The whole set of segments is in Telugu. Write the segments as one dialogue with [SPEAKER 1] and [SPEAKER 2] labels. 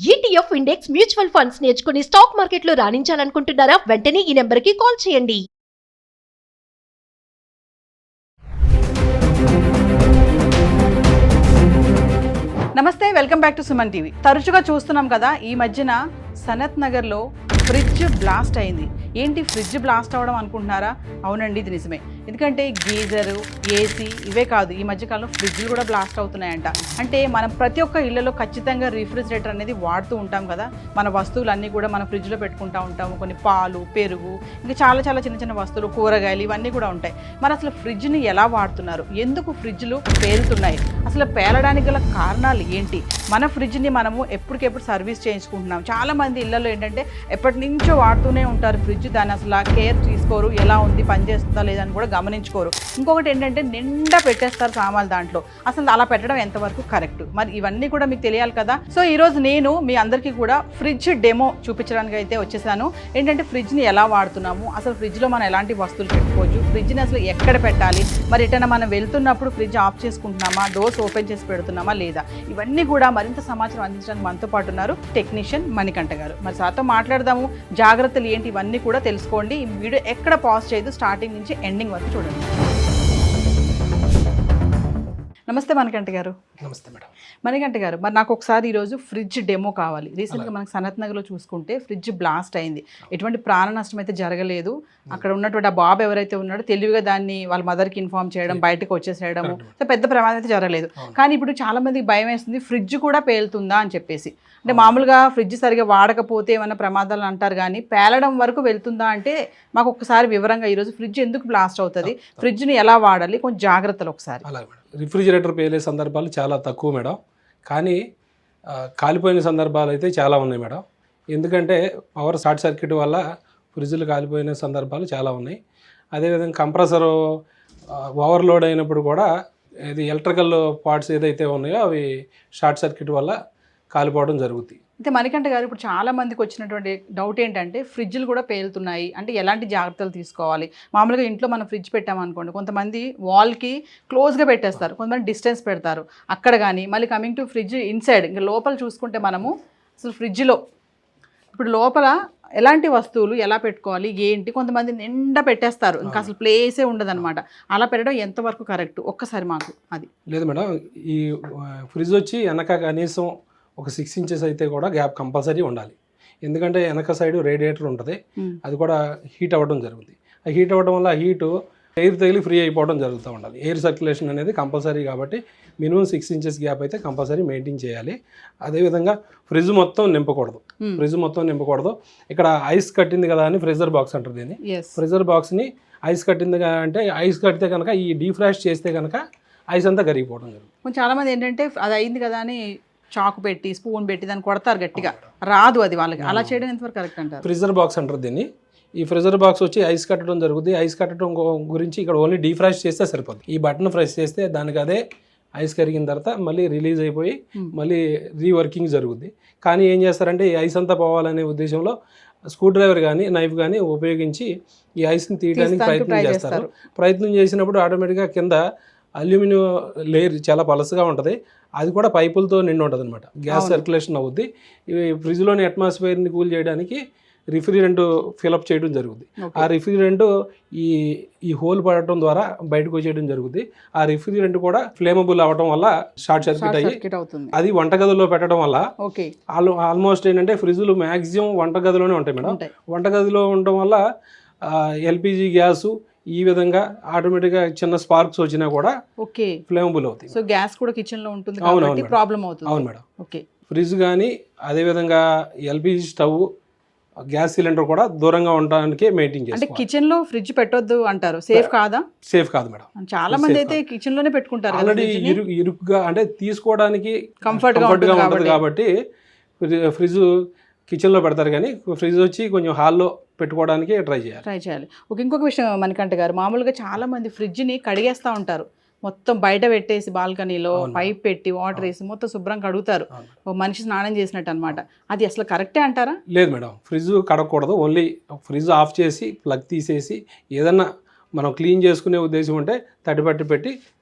[SPEAKER 1] ETF ఇండెక్స్ మ్యూచువల్ ఫండ్స్ నేర్చుకుని స్టాక్ మార్కెట్లో రాణించాలనుకుంటున్నారా? వెంటనే ఈ నెంబర్కి కాల్ చేయండి.
[SPEAKER 2] నమస్తే, welcome back to Suman TV. తరచుగా చూస్తున్నాం కదా, ఈ మధ్యన సనత్ నగర్లో ఫ్రిడ్జ్ బ్లాస్ట్ అయింది. ఏంటి ఫ్రిడ్జ్ బ్లాస్ట్ అవ్వడం అనుకుంటున్నారా? అవునండి, ఇది నిజమే. ఎందుకంటే గీజరు, ఏసీ ఇవే కాదు, ఈ మధ్యకాలంలో ఫ్రిడ్జ్లు కూడా బ్లాస్ట్ అవుతున్నాయంట. అంటే మనం ప్రతి ఒక్క ఇళ్లలో ఖచ్చితంగా రిఫ్రిజిరేటర్ అనేది వాడుతూ ఉంటాం కదా. మన వస్తువులన్నీ కూడా మనం ఫ్రిడ్జ్లో పెట్టుకుంటూ ఉంటాము. కొన్ని పాలు, పెరుగు, ఇంకా చాలా చాలా చిన్న చిన్న వస్తువులు, కూరగాయలు ఇవన్నీ కూడా ఉంటాయి. మరి అసలు ఫ్రిడ్జ్ని ఎలా వాడుతున్నారు? ఎందుకు ఫ్రిడ్జ్లు పేలుతున్నాయి? అసలు పేలడానికి గల కారణాలు ఏంటి? మన ఫ్రిడ్జ్ని మనము ఎప్పటికెప్పుడు సర్వీస్ చేయించుకుంటున్నాం. చాలామంది ఇళ్లలో ఏంటంటే ఎప్పటి నుంచో వాడుతూనే ఉంటారు ఫ్రిడ్జ్. దాన్ని అసలు కేర్ తీసుకోరు, ఎలా ఉంది, పనిచేస్తుందా లేదని కూడా గమనించుకోరు. ఇంకొకటి ఏంటంటే నిండా పెట్టేస్తారు సామాన్లు దాంట్లో. అసలు అలా పెట్టడం ఎంతవరకు కరెక్ట్? మరి ఇవన్నీ కూడా మీకు తెలియాలి కదా. సో ఈరోజు నేను మీ అందరికీ కూడా ఫ్రిడ్జ్ డెమో చూపించడానికి అయితే వచ్చేసాను. ఏంటంటే ఫ్రిడ్జ్ని ఎలా వాడుతున్నాము, అసలు ఫ్రిడ్జ్లో మనం ఎలాంటి వస్తువులు పెట్టుకోవచ్చు, ఫ్రిడ్జ్ని అసలు ఎక్కడ పెట్టాలి, మరి ఎటైనా మనం వెళ్తున్నప్పుడు ఫ్రిడ్జ్ ఆఫ్ చేసుకుంటున్నామా, డోర్స్ ఓపెన్ చేసి పెడుతున్నామా లేదా, ఇవన్నీ కూడా మరింత సమాచారం అందించడానికి మనతో పాటు ఉన్నారు టెక్నీషియన్ మణికంఠ గారు. మరి సార్తో మాట్లాడదాము. జాగ్రత్తలు ఏంటి ఇవన్నీ కూడా తెలుసుకోండి. ఈ వీడియో ఎక్కడ పాజ్ చేయదు, స్టార్టింగ్ నుంచి ఎండింగ్ వరకు చూడండి. నమస్తే మణికంఠ గారు.
[SPEAKER 3] నమస్తే మేడం.
[SPEAKER 2] మణికంఠ గారు, మరి నాకు ఒకసారి ఈరోజు ఫ్రిడ్జ్ డెమో కావాలి. రీసెంట్గా మనకి సనత్ నగర్లో చూసుకుంటే ఫ్రిడ్జ్ బ్లాస్ట్ అయింది. ఎటువంటి ప్రాణ నష్టం అయితే జరగలేదు. అక్కడ ఉన్నటువంటి ఆ బాబు ఎవరైతే ఉన్నాడో తెలివిగా దాన్ని వాళ్ళ మదర్కి ఇన్ఫార్మ్ చేయడం, బయటకు వచ్చేసేయడము, సో పెద్ద ప్రమాదం అయితే జరగలేదు. కానీ ఇప్పుడు చాలా మందికి భయం వేస్తుంది, ఫ్రిడ్జ్ కూడా పేలుతుందా అని చెప్పేసి. అంటే మామూలుగా ఫ్రిడ్జ్ సరిగా వాడకపోతే ఏమైనా ప్రమాదాలు అంటారు, కానీ పేలడం వరకు వెళ్తుందా అంటే మాకు ఒకసారి వివరంగా ఈరోజు ఫ్రిడ్జ్ ఎందుకు బ్లాస్ట్ అవుతుంది, ఫ్రిడ్జ్ని ఎలా వాడాలి, కొంచెం జాగ్రత్తలు ఒకసారి.
[SPEAKER 3] అలాగే మేడం. రిఫ్రిజిరేటర్ పేలే సందర్భాలు చాలా తక్కువ మేడం, కానీ కాలిపోయిన సందర్భాలు అయితే చాలా ఉన్నాయి మేడం. ఎందుకంటే పవర్ షార్ట్ సర్క్యూట్ వల్ల ఫ్రిడ్జ్లు కాలిపోయిన సందర్భాలు చాలా ఉన్నాయి. అదేవిధంగా కంప్రెసర్ ఓవర్లోడ్ అయినప్పుడు కూడా ఇది ఎలక్ట్రికల్ పార్ట్స్ ఏదైతే ఉన్నాయో అవి షార్ట్ సర్క్యూట్ వల్ల కాలిపోవడం జరుగుతుంది.
[SPEAKER 2] అయితే మణికంఠ గారు, ఇప్పుడు చాలా మందికి వచ్చినటువంటి డౌట్ ఏంటంటే ఫ్రిడ్జ్లు కూడా పేలుతున్నాయి అంటే ఎలాంటి జాగ్రత్తలు తీసుకోవాలి? మామూలుగా ఇంట్లో మనం ఫ్రిడ్జ్ పెట్టామనుకోండి, కొంతమంది వాల్కి క్లోజ్గా పెట్టేస్తారు, కొంతమంది డిస్టెన్స్ పెడతారు అక్కడ. కానీ మళ్ళీ కమింగ్ టు ఫ్రిడ్జ్ ఇన్సైడ్, ఇంకా లోపల చూసుకుంటే మనము అసలు ఫ్రిడ్జ్లో ఇప్పుడు లోపల ఎలాంటి వస్తువులు ఎలా పెట్టుకోవాలి ఏంటి? కొంతమంది నిండా పెట్టేస్తారు, ఇంకా అసలు ప్లేసే ఉండదన్నమాట. అలా పెట్టడం ఎంతవరకు కరెక్ట్? ఒక్కసారి మాకు అది.
[SPEAKER 3] లేదు మేడం, ఈ ఫ్రిడ్జ్ వచ్చి వెనక కనీసం ఒక 6 ఇంచెస్ అయితే కూడా గ్యాప్ కంపల్సరీ ఉండాలి. ఎందుకంటే వెనక సైడ్ రేడియేటర్ ఉంటుంది, అది కూడా హీట్ అవ్వడం జరుగుతుంది. ఆ హీట్ అవ్వడం వల్ల హీటు ఎయిర్ తగిలి ఫ్రీ అయిపోవడం జరుగుతూ ఉండాలి. ఎయిర్ సర్క్యులేషన్ అనేది కంపల్సరీ కాబట్టి మినిమం 6 ఇంచెస్ గ్యాప్ అయితే కంపల్సరీ మెయింటైన్ చేయాలి. అదేవిధంగా ఫ్రిడ్జ్ మొత్తం నింపకూడదు. ఇక్కడ ఐస్ కట్టింది కదా అని ఫ్రీజర్ బాక్స్ అంటారు దీన్ని. ఫ్రీజర్ బాక్స్ని ఐస్ కట్టింది అంటే ఐస్ కడితే కనుక ఈ డీఫ్రాస్ట్ చేస్తే కనుక ఐస్ అంతా కరిగిపోవడం జరుగుతుంది.
[SPEAKER 2] చాలామంది ఏంటంటే అది అయింది కదా అని చాకు పెట్టి, స్పూన్ పెట్టి దాన్ని కొడతారు గట్టిగా, రాదు అది వాళ్ళకి. అలా చేయడం ఎంతవరకు కరెక్ట్ అంటారు?
[SPEAKER 3] ఫ్రీజర్ బాక్స్ అంటారు దీన్ని. ఈ ఫ్రీజర్ బాక్స్ వచ్చి ఐస్ కట్టడం జరుగుతుంది. ఐస్ కట్టడం గురించి ఇక్కడ ఓన్లీ డీఫ్రాస్ట్ చేస్తే సరిపోతుంది. ఈ బటన్ ప్రెస్ చేస్తే దానికి అదే ఐస్ కరిగిన తర్వాత మళ్ళీ రిలీజ్ అయిపోయి మళ్ళీ రీవర్కింగ్ జరుగుద్ది. కానీ ఏం చేస్తారంటే ఈ ఐస్ అంతా పోవాలనే ఉద్దేశంలో స్క్రూ డ్రైవర్ కానీ నైఫ్ కానీ ఉపయోగించి ఈ ఐస్ని తీయడానికి ప్రయత్నం చేసినప్పుడు ఆటోమేటిక్గా కింద అల్యూమినియం లేయర్ చాలా పలసగా ఉంటుంది, అది కూడా పైపులతో నిండి ఉంటుంది అనమాట. గ్యాస్ సర్క్యులేషన్ అవుద్ది. ఇవి ఫ్రిడ్జ్లోని అట్మాస్ఫియర్ని కూల్ చేయడానికి రిఫ్రిజరెంట్ ఫిలప్ చేయడం జరుగుతుంది. ఆ రిఫ్రిజరెంట్ ఈ హోల్ పడటం ద్వారా బయటకు వచ్చేయడం జరుగుతుంది. ఆ రిఫ్రిజరెంట్ కూడా ఫ్లేమబుల్ అవ్వడం వల్ల షార్ట్ సర్క్యూట్ అయ్యి అది వంటగదిలో పెట్టడం వల్ల ఆల్మోస్ట్ ఏంటంటే ఫ్రిడ్జ్లు మ్యాక్సిమం వంటగదిలోనే ఉంటాయి మేడం. వంటగదిలో ఉండటం వల్ల ఎల్పిజి గ్యాసు ఈ విధంగా ఆటోమేటిక్గా చిన్న స్పార్క్స్ వచ్చినా కూడా ఫ్లేమబుల్ అవుతుంది.
[SPEAKER 2] సో గ్యాస్ కూడా కిచెన్ లో ఉంటుంది కాబట్టి ప్రాబ్లం అవుతుంది.
[SPEAKER 3] అవును మేడం. ఫ్రిడ్జ్ కానీ అదేవిధంగా ఎల్పిజి స్టవ్, గ్యాస్ సిలిండర్ కూడా దూరంగా ఉండడానికి మెయింటైన్ చేయాలి.
[SPEAKER 2] అంటే కిచెన్ లో ఫ్రిడ్జ్ పెట్టొద్దు అంటారు, సేఫ్ కాదా?
[SPEAKER 3] సేఫ్ కాదు మేడం.
[SPEAKER 2] చాలా మంది అయితే కిచెన్ లోనే పెట్టుకుంటారు.
[SPEAKER 3] ఆల్రెడీ ఇరుకుగా అంటే తీసుకోవడానికి కంఫర్ట్ గా ఉంటుంది కాబట్టి ఫ్రిడ్జ్ కిచెన్లో పెడతారు, కానీ ఫ్రిడ్జ్ వచ్చి కొంచెం హాల్లో పెట్టుకోవడానికి ట్రై చేయాలి. ఇంకొక విషయం మణికంఠ గారు, మామూలుగా చాలా మంది ఫ్రిడ్జ్ని కడిగేస్తూ ఉంటారు, మొత్తం బయట పెట్టేసి బాల్కనీలో పైప్ పెట్టి వాటర్ వేసి మొత్తం శుభ్రం కడుగుతారు, మనిషి స్నానం చేసినట్టు అనమాట. అది అసలు కరెక్టే అంటారా? లేదు మేడం, ఫ్రిడ్జ్ కడగకూడదు. ఓన్లీ ఫ్రిడ్జ్ ఆఫ్ చేసి ప్లగ్ తీసేసి ఏదన్నా మనం క్లీన్ చేసుకునే ఉద్దేశం ఉంటే తడిపట్టి పెట్టి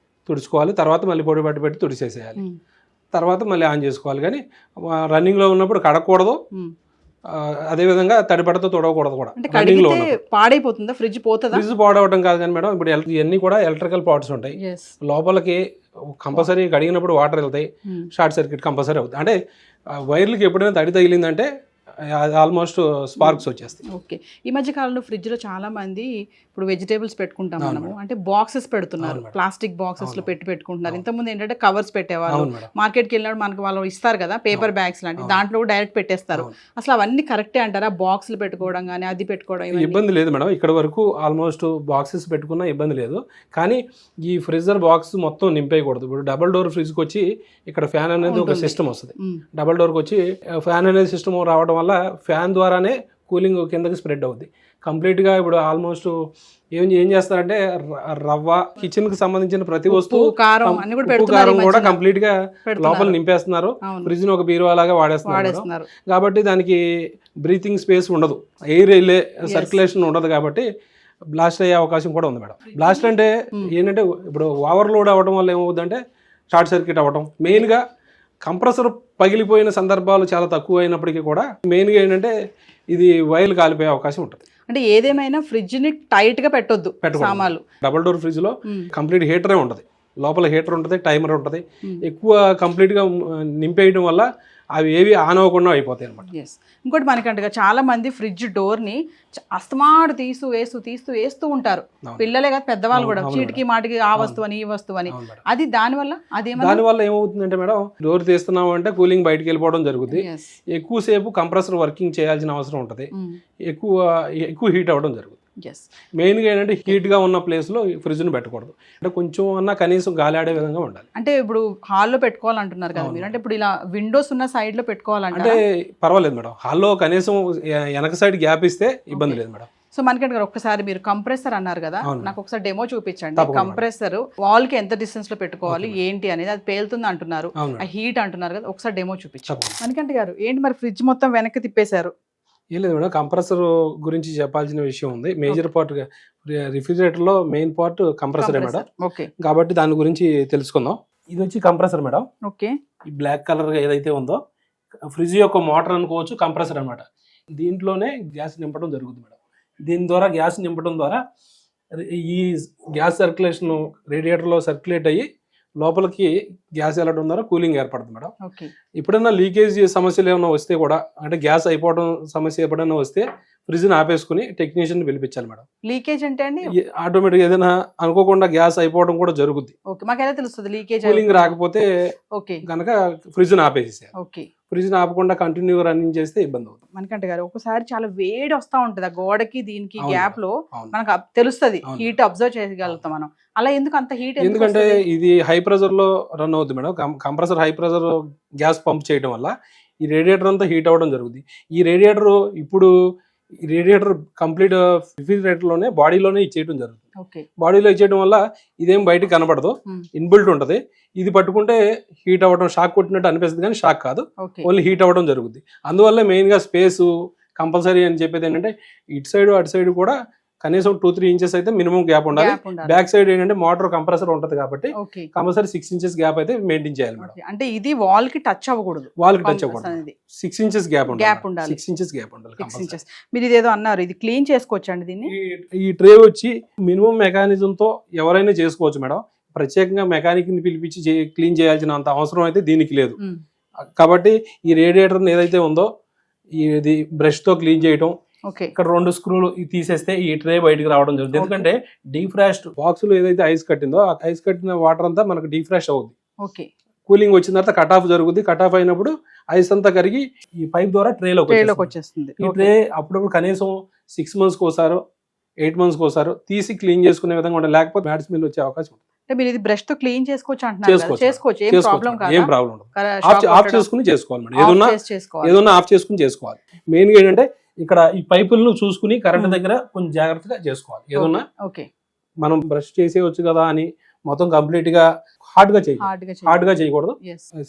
[SPEAKER 3] తుడుచుకోవాలి, తర్వాత మళ్ళీ పొడి పట్టి పెట్టి తుడిచేసేయాలి. తర్వాత మళ్ళీ ఆన్ చేసుకోవాలి. కానీ రన్నింగ్లో ఉన్నప్పుడు కడగకూడదు, అదేవిధంగా తడిపడతో తొడవకూడదు కూడా.
[SPEAKER 2] అంటే
[SPEAKER 3] రన్నింగ్లో
[SPEAKER 2] కడిగితే పాడైపోతుందా, ఫ్రిడ్జ్ పోతుందా?
[SPEAKER 3] ఫ్రిడ్జ్ పాడవడం కాదు కానీ మేడం, ఇప్పుడు ఇవన్నీ కూడా ఎలక్ట్రికల్ పార్ట్స్ ఉంటాయి. లోపలికి కంపల్సరీ కడిగినప్పుడు వాటర్ వెళ్తాయి, షార్ట్ సర్క్యూట్ కంపల్సరీ అవుతుంది. అంటే వైర్లకి ఎప్పుడైనా తడి తగిలిందంటే ఆల్మోస్ట్ స్పార్క్స్ వచ్చేస్తాయి.
[SPEAKER 2] ఓకే. ఈ మధ్య కాలంలో ఫ్రిడ్జ్ లో చాలా మంది ఇప్పుడు వెజిటేబుల్స్ పెట్టుకుంటాం మనము, అంటే బాక్సెస్ పెడుతున్నారు, ప్లాస్టిక్ బాక్సెస్ లో పెట్టుకుంటున్నారు. ఇంతకుముందు ఏంటంటే కవర్స్ పెట్టేవాళ్ళు, మార్కెట్కి వెళ్ళినప్పుడు మనకు వాళ్ళు ఇస్తారు కదా పేపర్ బ్యాగ్స్ లాంటి, దాంట్లో కూడా డైరెక్ట్ పెట్టేస్తారు. అసలు అవన్నీ కరెక్టే అంటారా? బాక్స్లు పెట్టుకోవడం కానీ అది పెట్టుకోవడం
[SPEAKER 3] ఇబ్బంది లేదు మేడం. ఇక్కడ వరకు ఆల్మోస్ట్ బాక్సెస్ పెట్టుకున్నా ఇబ్బంది లేదు. కానీ ఈ ఫ్రిజర్ బాక్స్ మొత్తం నింపేయకూడదు. ఇప్పుడు డబుల్ డోర్ ఫ్రిడ్జ్కి వచ్చి ఇక్కడ ఫ్యాన్ అనేది ఒక సిస్టమ్ వస్తుంది. డబుల్ డోర్కి వచ్చి ఫ్యాన్ అనేది సిస్టమ్ రావడం వల్ల ఫ్యాన్ ద్వారానే కూలింగ్ కిందకి స్ప్రెడ్ అవుద్ది కంప్లీట్గా. ఇప్పుడు ఆల్మోస్ట్ ఏం చేస్తారంటే రవ్వ, కిచెన్ కి సంబంధించిన ప్రతి వస్తువు,
[SPEAKER 2] కారం
[SPEAKER 3] కూడా కంప్లీట్ గా లోపల నింపేస్తున్నారు. ఫ్రిడ్జ్ ని ఒక బీరువా లాగా వాడేస్తున్నారు. కాబట్టి దానికి బ్రీతింగ్ స్పేస్ ఉండదు, ఎయిర్ వెళ్ళే సర్క్యులేషన్ ఉండదు. కాబట్టి బ్లాస్ట్ అయ్యే అవకాశం కూడా ఉంది మేడం. బ్లాస్ట్ అంటే ఏంటంటే ఇప్పుడు ఓవర్లోడ్ అవ్వడం వల్ల ఏమవుతుందంటే షార్ట్ సర్క్యూట్ అవ్వడం. మెయిన్గా కంప్రెసర్ పగిలిపోయిన సందర్భాలు చాలా తక్కువ అయినప్పటికీ కూడా మెయిన్గా ఏంటంటే ఇది వైర్లు కాలిపోయే అవకాశం ఉంటుంది.
[SPEAKER 2] అంటే ఏదేమైనా ఫ్రిడ్జ్ ని టైట్ గా పెట్టొద్దు. సామాన్లు
[SPEAKER 3] డబుల్ డోర్ ఫ్రిడ్జ్ లో కంప్లీట్ హీటరే ఉంటుంది, లోపల హీటర్ ఉంటుంది, టైమర్ ఉంటుంది. ఎక్కువ కంప్లీట్ గా నింపేయడం వల్ల అవి ఏవి ఆన్ అవ్వకుండా అయిపోతాయి అనమాట.
[SPEAKER 2] ఇంకోటి మనకంటగా చాలా మంది ఫ్రిడ్జ్ డోర్ ని అస్తమాటు వేస్తూ ఉంటారు. పిల్లలే కాదు పెద్దవాళ్ళు కూడా, చీటికి మాటికి ఆ వస్తువు అని ఈ వస్తువు అని. అది దానివల్ల
[SPEAKER 3] ఏమవుతుందంటే మేడం, డోర్ తీస్తున్నాం అంటే కూలింగ్ బయటకు వెళ్ళిపోవడం జరుగుతుంది. ఎక్కువసేపు కంప్రెసర్ వర్కింగ్ చేయాల్సిన అవసరం ఉంటుంది, ఎక్కువ హీట్ అవ్వడం జరుగుతుంది. మెయిన్గా ఏంటంటే హీట్గా ఉన్న ప్లేస్లో ఫ్రిడ్జ్ని పెట్టకూడదు. అంటే కొంచెం అన్నా కనీసం గాలి ఆడే విధంగా ఉండాలి.
[SPEAKER 2] అంటే ఇప్పుడు హాల్లో పెట్టుకోవాలంటున్నారు కదా మీరు, అంటే ఇప్పుడు ఇలా విండోస్ ఉన్న సైడ్ లో పెట్టుకోవాలంటే
[SPEAKER 3] పర్వాలేదు మేడం. హాల్లో కనీసం వెనక సైడ్ గ్యాప్ ఇస్తే ఇబ్బంది లేదు మేడం.
[SPEAKER 2] సో మనకంటే గారు ఒక్కసారి మీరు కంప్రెసర్ అన్నారు కదా, నాకు ఒకసారి డెమో చూపించండి. కంప్రెసర్ వాల్ కి ఎంత డిస్టెన్స్ లో పెట్టుకోవాలి ఏంటి అనేది, అది పేలుతుంది అంటున్నారు, ఆ హీట్ అంటున్నారు కదా, ఒకసారి డెమో చూపించండి. మనకంటే గారు ఏంటి మరి ఫ్రిడ్జ్ మొత్తం వెనక్కి తిప్పేశారు?
[SPEAKER 3] ఏం లేదు మేడం, కంప్రెసర్ గురించి చెప్పాల్సిన విషయం ఉంది. మేజర్ పార్ట్ రిఫ్రిజిరేటర్ లో మెయిన్ పార్ట్ కంప్రెసర్ మేడం. కాబట్టి దాని గురించి తెలుసుకుందాం. ఇది వచ్చి కంప్రెసర్ మేడం.
[SPEAKER 2] ఓకే. ఈ
[SPEAKER 3] బ్లాక్ కలర్ ఏదైతే ఉందో ఫ్రిడ్జ్ యొక్క మోటార్ అనుకోవచ్చు, కంప్రెసర్ అనమాట. దీంట్లోనే గ్యాస్ నింపడం జరుగుతుంది మేడం. దీని ద్వారా గ్యాస్ నింపడం ద్వారా ఈ గ్యాస్ సర్క్యులేషన్ రేడియేటర్లో సర్క్యులేట్ అయ్యి లోపలికి గ్యాస్ వెళ్ళడం ద్వారా కూలింగ్ ఏర్పడుతుంది మేడం. ఎప్పుడైనా లీకేజ్ సమస్యలు ఏమైనా వస్తే కూడా, అంటే గ్యాస్ అయిపోవడం సమస్య ఎప్పుడైనా వస్తే ఫ్రిడ్జ్ని ఆపేసుకుని టెక్నీషియన్ పిలిపించాలి మేడం.
[SPEAKER 2] లీకేజ్ అంటే అండి
[SPEAKER 3] ఆటోమేటిక్ ఏదైనా అనుకోకుండా గ్యాస్ అయిపోవడం కూడా జరుగుతుంది.
[SPEAKER 2] మాకు ఎలా తెలుస్తుంది లీకేజ్?
[SPEAKER 3] కూలింగ్ రాకపోతే కనుక ఫ్రిడ్జ్ని ఆపేసేసారు. ఫ్రిడ్జ్ని ఆపకుండా కంటిన్యూ రన్నింగ్ చేస్తే ఇబ్బంది అవుతుంది.
[SPEAKER 2] మనకంటే గారు ఒకసారి చాలా వేడి వస్తూ ఉంటుంది ఆ గోడకి దీనికి గ్యాప్ లో, మనకు తెలుస్తుంది, హీట్ అబ్జర్వ్ చేయగలుగుతాం మనం. అలా ఎందుకు అంత హీట్?
[SPEAKER 3] ఎందుకంటే ఇది హై ప్రెజర్ లో రన్ అవుతుంది madam. Compressor high pressure gas pump చేయడం వల్ల ఈ రేడియేటర్ అంతా హీట్ అవ్వడం జరుగుతుంది. ఈ రేడియేటర్ కంప్లీట్ రిఫ్రిజిరేటర్ లోనే బాడీలోనే ఇచ్చేయడం జరుగుతుంది. బాడీలో ఇచ్చేయడం వల్ల ఇదేం బయటకు కనబడదు, ఇన్బిల్ట్ ఉంటుంది. ఇది పట్టుకుంటే హీట్ అవ్వడం, షాక్ కొట్టినట్టు అనిపిస్తుంది కానీ షాక్ కాదు, ఓన్లీ హీట్ అవ్వడం జరుగుతుంది. అందువల్ల మెయిన్ గా స్పేస్ కంపల్సరీ అని చెప్పేది ఏంటంటే ఇటు సైడ్ అటు సైడ్ కూడా కనీసం 2-3 ఇంచెస్ అయితే మినిమం గ్యాప్ ఉండాలి. బ్యాక్ సైడ్ ఏంటంటే మోటార్ కంప్రెసర్ ఉంటది కాబట్టి కంపల్సరీ 6 ఇంచెస్ గ్యాప్ అయితే మెయింటైన్ చేయాలి మేడం.
[SPEAKER 2] అంటే ఇది వాల్ కి టచ్ అవ్వకూడదు,
[SPEAKER 3] 6 ఇంచెస్ గ్యాప్ ఉండాలి. 6 ఇంచెస్ గ్యాప్ ఉండాలి.
[SPEAKER 2] మీరు ఇదేదో అన్నారు, ఇది క్లీన్ చేసుకోవచ్చు అండి దీన్ని?
[SPEAKER 3] ఈ ట్రే వచ్చి మినిమం మెకానిజం తో ఎవరైనా చేసుకోవచ్చు మేడం. ప్రత్యేకంగా మెకానిక్ ని పిలిపించి క్లీన్ చేయాల్సిన అంత అవసరం అయితే దీనికి లేదు. కాబట్టి ఈ రేడియేటర్ ఏదైతే ఉందో ఇది బ్రష్ తో క్లీన్ చేయటం, ఇక్కడ 2 స్క్రూలు తీసేస్తే ఈ ట్రే బయటకు రావడం జరుగుతుంది. ఎందుకంటే డీఫ్రాస్ట్ బాక్స్ లో ఏదైతే ఐస్ కట్టిందో ఆ ఐస్ కట్టిన వాటర్ అంతా మనకు డీఫ్రాస్ట్ అవుతుంది. కూలింగ్ వచ్చిన తర్వాత కట్ ఆఫ్ జరుగుతుంది. కట్ ఆఫ్ అయినప్పుడు ఐస్ అంతా కరిగి ఈ పైప్ ద్వారా ట్రేలోకి వచ్చేస్తుంది. ఈ ట్రే అప్పుడప్పుడు కనీసం 6 మంత్స్కి ఒకసారి 8 మంత్స్కి ఒకసారి తీసి క్లీన్ చేసుకునే విధంగా ఉండాలి, లేకపోతే బ్యాడ్ స్మెల్ వచ్చే అవకాశం ఉంటుంది.
[SPEAKER 2] మీరు ఇది బ్రష్ తో క్లీన్ చేసుకోవచ్చు అంటున్నారు. చేసుకోవచ్చు, ఏం ప్రాబ్లం
[SPEAKER 3] ఉండదు. ఆఫ్ చేసుకుని చేసుకోవాలి మేడం. ఏదన్నా ఆఫ్ చేసుకుని చేసుకోవాలి. మెయిన్ గా ఏంటంటే ఇక్కడ ఈ పైపులను చూసుకుని కరెంట్ దగ్గర కొంచెం జాగ్రత్తగా చేసుకోవాలి. ఏదన్నా మనం బ్రష్ చేసేయచ్చు కదా అని మొత్తం కంప్లీట్ గా హార్డ్ గా చేయకూడదు.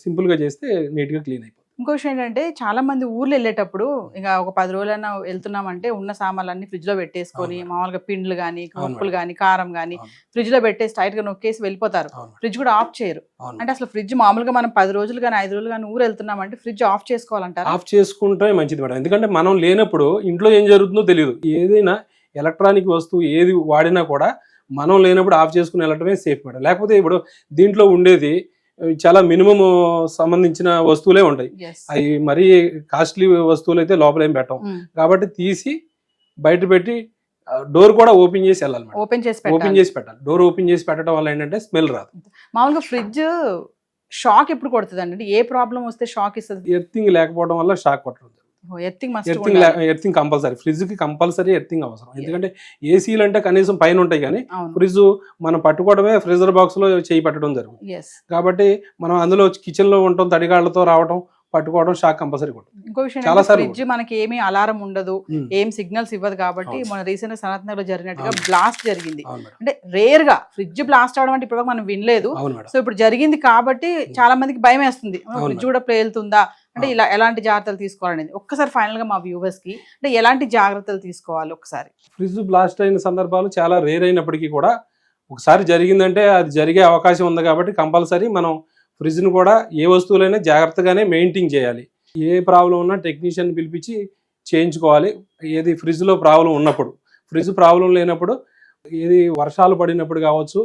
[SPEAKER 3] సింపుల్ గా చేస్తే నీట్ గా క్లీన్ అయిపోతుంది.
[SPEAKER 2] ఇంకో విషయం ఏంటంటే చాలా మంది ఊర్లు వెళ్ళేటప్పుడు ఇక ఒక 10 రోజులైనా వెళ్తున్నామంటే ఉన్న సామాన్లన్నీ ఫ్రిడ్జ్ లో పెట్టేసుకొని
[SPEAKER 3] అవును.
[SPEAKER 2] మామూలుగా పిండ్లు కానీ
[SPEAKER 3] అవును
[SPEAKER 2] ఉప్పులు
[SPEAKER 3] మేడం.
[SPEAKER 2] కానీ కారం కానీ
[SPEAKER 3] అవును.
[SPEAKER 2] ఫ్రిడ్జ్ లో పెట్టేసి టైట్ గా నొక్కేసి వెళ్ళిపోతారు.
[SPEAKER 3] అవును.
[SPEAKER 2] ఫ్రిడ్జ్ కూడా ఆఫ్ చేయరు.
[SPEAKER 3] అవును.
[SPEAKER 2] అంటే అసలు ఫ్రిడ్జ్ మామూలుగా మనం 10 రోజులు కానీ 5 రోజులు కానీ ఊరు వెళ్తున్నామంటే ఫ్రిడ్జ్ ఆఫ్ చేసుకోవాలంటారా?
[SPEAKER 3] ఆఫ్ చేసుకుంటే మంచిది మేడం. ఎందుకంటే మనం లేనప్పుడు ఇంట్లో ఏం జరుగుతుందో తెలియదు. ఏదైనా ఎలక్ట్రానిక్ వస్తువు ఏది వాడినా కూడా మనం లేనప్పుడు ఆఫ్ చేసుకుని వెళ్ళటమే సేఫ్ మేడం. లేకపోతే ఇప్పుడు దీంట్లో ఉండేది చాలా మినిమం సంబంధించిన వస్తువులే ఉంటాయి.
[SPEAKER 2] Yes.
[SPEAKER 3] అవి మరీ కాస్ట్లీ వస్తువులు అయితే లోపల ఏం పెట్టం.
[SPEAKER 2] ఉమ్.
[SPEAKER 3] కాబట్టి తీసి బయట పెట్టి డోర్ కూడా ఓపెన్ చేసి వెళ్ళాలి మేడం.
[SPEAKER 2] ఓపెన్ చేసి
[SPEAKER 3] ఓపెన్
[SPEAKER 2] పెట్టాలి.
[SPEAKER 3] చేసి పెట్టాలి. డోర్ ఓపెన్ చేసి పెట్టడం వల్ల ఏంటంటే స్మెల్ రాదు.
[SPEAKER 2] మామూలుగా ఫ్రిడ్జ్ షాక్ ఎప్పుడు కొడుతుంది? ఏ ప్రాబ్లం వస్తే షాక్ ఇస్తుంది?
[SPEAKER 3] ఎర్తింగ్ లేకపోవడం వల్ల షాక్ కొట్టడం.
[SPEAKER 2] Earthing must
[SPEAKER 3] earthing compulsory. Fridge కి కంపల్సరీ ఎర్తింగ్ అవసరం. ఎందుకంటే ఏసీలు అంటే కనీసం పైన ఉంటాయి కానీ
[SPEAKER 2] అవును.
[SPEAKER 3] ఫ్రిడ్జ్ మనం పట్టుకోవడమే ఫ్రీజర్ బాక్స్ లో చేయి పెట్టడం జరుగుతుంది.
[SPEAKER 2] Yes.
[SPEAKER 3] కాబట్టి మనం అందులో కిచెన్ లో ఉంటాం, తడిగాళ్లతో రావడం, పట్టుకోవడం షాక్ కంపల్సరీ కొట్టడం.
[SPEAKER 2] ఇంకో విషయం
[SPEAKER 3] చాలా సార్లు
[SPEAKER 2] ఫ్రిడ్జ్ మనకి ఏమీ అలారం ఉండదు,
[SPEAKER 3] ఉమ్.
[SPEAKER 2] ఏం సిగ్నల్స్ ఇవ్వదు కాబట్టి
[SPEAKER 3] అవును.
[SPEAKER 2] మన రీసెంట్ గా సనత్ నగర్ లో జరిగినట్టుగా
[SPEAKER 3] అవును.
[SPEAKER 2] బ్లాస్ట్ జరిగింది.
[SPEAKER 3] అవును మేడం.
[SPEAKER 2] అంటే రేర్ గా ఫ్రిడ్జ్ బ్లాస్ట్ అవడం అంటే ఇప్పుడు మనం వినలేదు.
[SPEAKER 3] అవును మేడం.
[SPEAKER 2] సో ఇప్పుడు జరిగింది కాబట్టి చాలా మందికి భయం వేస్తుంది.
[SPEAKER 3] అవును
[SPEAKER 2] ఫ్రిడ్జ్ కూడా పేలుతుందా అంటే ఇలా ఎలాంటి జాగ్రత్తలు తీసుకోవాలనేది ఒక్కసారి ఫైనల్ గా మా వ్యూవర్స్ కి అంటే ఎలాంటి జాగ్రత్తలు తీసుకోవాలి ఒకసారి?
[SPEAKER 3] ఫ్రిడ్జ్ బ్లాస్ట్ అయిన సందర్భాలు చాలా రేర్ అయినప్పటికీ కూడా ఒకసారి జరిగిందంటే అది జరిగే అవకాశం ఉంది కాబట్టి కంపల్సరీ మనం ఫ్రిడ్జ్ను కూడా ఏ వస్తువులైనా జాగ్రత్తగానే మెయింటైన్ చేయాలి. ఏ ప్రాబ్లం ఉన్నా టెక్నీషియన్ పిలిపించి చేయించుకోవాలి. ఏది ఫ్రిడ్జ్లో ప్రాబ్లం ఉన్నప్పుడు. ఫ్రిడ్జ్ ప్రాబ్లం లేనప్పుడు ఏది వర్షాలు పడినప్పుడు కావచ్చు,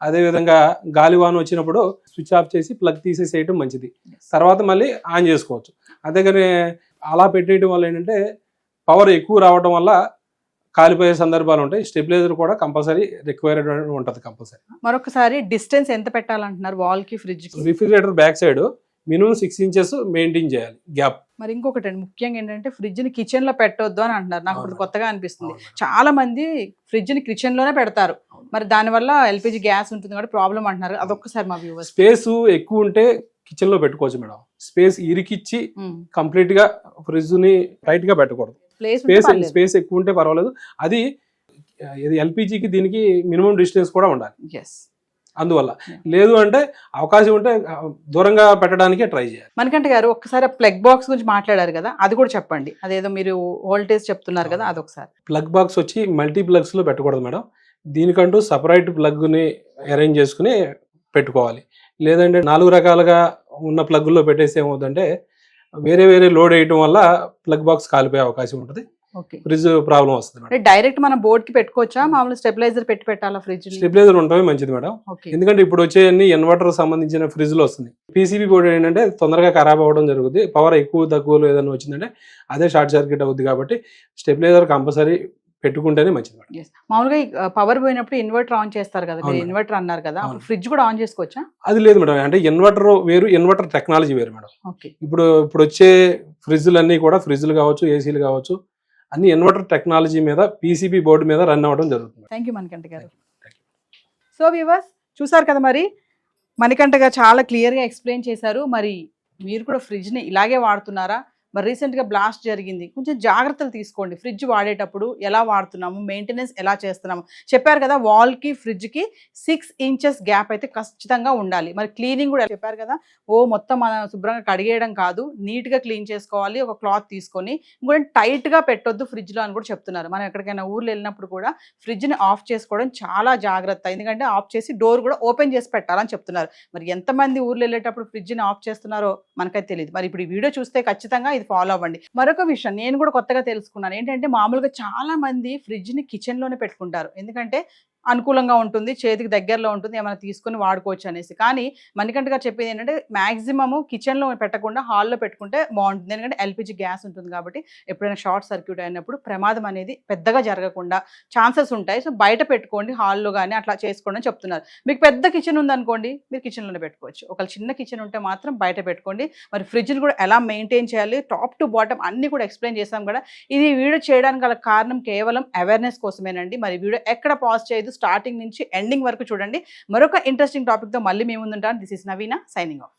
[SPEAKER 3] అదేవిధంగా గాలివాన వచ్చినప్పుడు స్విచ్ ఆఫ్ చేసి ప్లగ్ తీసేసేయటం మంచిది. తర్వాత మళ్ళీ ఆన్ చేసుకోవచ్చు. అంతేగాని అలా పెట్టేయటం వల్ల ఏంటంటే పవర్ ఎక్కువ రావడం వల్ల కాలిపోయే సందర్భాలు ఉంటాయి. స్టెబిలైజర్ కూడా కంపల్సరీ రిక్వైర్డ్ ఉంటుంది కంపల్సరీ.
[SPEAKER 2] మరొకసారి డిస్టెన్స్ ఎంత పెట్టాలంటున్నారు వాల్ కి ఫ్రిడ్జ్ కి?
[SPEAKER 3] Refrigerator back side minimum 6 inches maintain చేయాలి గ్యాప్.
[SPEAKER 2] మరి ఇంకొకటి అండి, ముఖ్యంగా ఏంటంటే ఫ్రిడ్జ్ ని కిచెన్ లో పెట్టొద్దు అని అంటున్నారు. నాకు ఇప్పుడు
[SPEAKER 3] అవును.
[SPEAKER 2] కొత్తగా అనిపిస్తుంది.
[SPEAKER 3] అవును.
[SPEAKER 2] చాలా మంది ఫ్రిడ్జ్ ని కిచెన్ లోనే పెడతారు. మరి దానివల్ల ఎల్పిజి గ్యాస్ ఉంటుంది కాబట్టి ప్రాబ్లం అంటున్నారు. అదొక్కసారి మా వ్యూవర్స్.
[SPEAKER 3] స్పేస్ ఎక్కువ ఉంటే కిచెన్ లో పెట్టుకోవచ్చు మేడం. స్పేస్ ఇరికిచ్చి కంప్లీట్ గా ఫ్రిడ్జ్ ని టైట్ గా పెట్టకూడదు. స్పేస్ ఎక్కువ ఉంటే పర్వాలేదు. అది ఎల్పిజికి దీనికి మినిమం డిస్టెన్స్ కూడా ఉండాలి. అందువల్ల లేదు అంటే అవకాశం ఉంటే దూరంగా పెట్టడానికే ట్రై చేయాలి.
[SPEAKER 2] మణికంఠ గారు ఒక్కసారి ప్లగ్ బాక్స్ గురించి మాట్లాడారు కదా, అది కూడా చెప్పండి. అదేదో మీరు వోల్టేజ్ చెప్తున్నారు కదా, అదొకసారి.
[SPEAKER 3] ప్లగ్ బాక్స్ వచ్చి మల్టీ ప్లగ్స్ లో పెట్టకూడదు మేడం. దీనికంటూ సపరేట్ ప్లగ్ ని అరేంజ్ చేసుకుని పెట్టుకోవాలి. లేదంటే 4 రకాలుగా ఉన్న ప్లగ్లో పెట్టేసి ఏమవుతుందంటే వేరే వేరే లోడ్ వేయటం వల్ల ప్లగ్ బాక్స్ కాలిపోయే అవకాశం ఉంటుంది. ఫ్రిడ్జ్ ప్రాబ్లం వస్తుంది.
[SPEAKER 2] డైరెక్ట్ మనం బోర్డ్ కి పెట్టుకోవచ్చా, మామూలు స్టెబిలైజర్ పెట్టాలా ఫ్రిడ్జ్?
[SPEAKER 3] స్టెబిలైజర్ ఉండటమే మంచిది మేడం. ఎందుకంటే ఇప్పుడు వచ్చే అన్ని ఇన్వర్టర్ సంబంధించిన ఫ్రిడ్జ్ లో వస్తుంది. పీసీబీ బోర్డు ఏంటంటే తొందరగా ఖరాబ్ అవ్వడం జరుగుతుంది. పవర్ ఎక్కువ తక్కువ ఏదైనా వచ్చిందంటే అదే షార్ట్ సర్క్యూట్ అవుతుంది. కాబట్టి స్టెబిలైజర్ కంపల్సరీ పెట్టుకుంటేనే మంచిది మేడం.
[SPEAKER 2] మామూలుగా పవర్ పోయినప్పుడు ఇన్వర్టర్ ఆన్ చేస్తారు కదా, ఇన్వర్టర్ అన్నారు కదా, ఫ్రిడ్జ్ కూడా ఆన్ చేసుకోవచ్చా?
[SPEAKER 3] అది లేదు మేడం. అంటే ఇన్వర్టర్ వేరు, ఇన్వర్టర్ టెక్నాలజీ వేరు మేడం. ఇప్పుడు వచ్చే ఫ్రిడ్జ్లు అన్ని కూడా ఫ్రిడ్జ్లు కావచ్చు, ఏసీలు కావచ్చు, అన్ని ఇన్వర్టర్ టెక్నాలజీ మీద పీసీబీ బోర్డు మీద రన్ అవ్వడం జరుగుతుంది.
[SPEAKER 2] థ్యాంక్ యూ మణికంఠ గారు. సో వ్యూవర్స్ చూసారు కదా, మరి మణికంఠ గారు చాలా క్లియర్గా ఎక్స్ప్లెయిన్ చేశారు. మరి మీరు కూడా ఫ్రిడ్జ్ని ఇలాగే వాడుతున్నారా? మరి రీసెంట్గా బ్లాస్ట్ జరిగింది, కొంచెం జాగ్రత్తలు తీసుకోండి. ఫ్రిడ్జ్ వాడేటప్పుడు ఎలా వాడుతున్నాము, మెయింటెనెన్స్ ఎలా చేస్తున్నాము చెప్పారు కదా. వాల్కి ఫ్రిడ్జ్కి 6 ఇంచెస్ గ్యాప్ అయితే ఖచ్చితంగా ఉండాలి. మరి క్లీనింగ్ కూడా చెప్పారు కదా, మొత్తం మనం శుభ్రంగా కడిగేయడం కాదు, నీట్గా క్లీన్ చేసుకోవాలి. ఒక క్లాత్ తీసుకొని ఇంకోటి టైట్గా పెట్టొద్దు ఫ్రిడ్జ్లో అని కూడా చెప్తున్నారు. మనం ఎక్కడికైనా ఊర్లో వెళ్ళినప్పుడు కూడా ఫ్రిడ్జ్ని ఆఫ్ చేసుకోవడం చాలా జాగ్రత్త. ఎందుకంటే ఆఫ్ చేసి డోర్ కూడా ఓపెన్ చేసి పెట్టాలని చెప్తున్నారు. మరి ఎంతమంది ఊర్లో వెళ్ళేటప్పుడు ఫ్రిడ్జ్ని ఆఫ్ చేస్తున్నారో మనకైతే తెలియదు. మరి ఇప్పుడు ఈ వీడియో చూస్తే ఖచ్చితంగా ఇది ఫాలో అవ్వండి. మరొక విషయం నేను కూడా కొత్తగా తెలుసుకున్నాను ఏంటంటే, మామూలుగా చాలా మంది ఫ్రిడ్జ్ ని కిచెన్ లోనే పెట్టుకుంటారు. ఎందుకంటే అనుకూలంగా ఉంటుంది, చేతికి దగ్గరలో ఉంటుంది, ఏమైనా తీసుకుని వాడుకోవచ్చు అనేసి. కానీ మణికంఠ గారు చెప్పేది ఏంటంటే మాక్సిమము కిచెన్లో పెట్టకుండా హాల్లో పెట్టుకుంటే బాగుంటుంది. ఎందుకంటే ఎల్పిజి గ్యాస్ ఉంటుంది కాబట్టి ఎప్పుడైనా షార్ట్ సర్క్యూట్ అయినప్పుడు ప్రమాదం అనేది పెద్దగా జరగకుండా ఛాన్సెస్ ఉంటాయి. సో బయట పెట్టుకోండి, హాల్లో కానీ అట్లా చేసుకోండి అని చెప్తున్నారు. మీకు పెద్ద కిచెన్ ఉందనుకోండి, మీరు కిచెన్లోనే పెట్టుకోవచ్చు. ఒకవేళ చిన్న కిచెన్ ఉంటే మాత్రం బయట పెట్టుకోండి. మరి ఫ్రిడ్జ్ని కూడా ఎలా మెయింటైన్ చేయాలి, టాప్ టు బాటమ్ అన్ని కూడా ఎక్స్ప్లెయిన్ చేసాం కూడా. ఇది వీడియో చేయడానికి గల కారణం కేవలం అవేర్నెస్ కోసమేనండి. మరి వీడియో ఎక్కడ పాజ్ చేయదు, స్టార్టింగ్ నుంచి ఎండింగ్ వరకు చూడండి. మరొక ఇంట్రెస్టింగ్ టాపిక్తో మళ్ళీ మేము ముందుంటాను. This is Naveena signing of.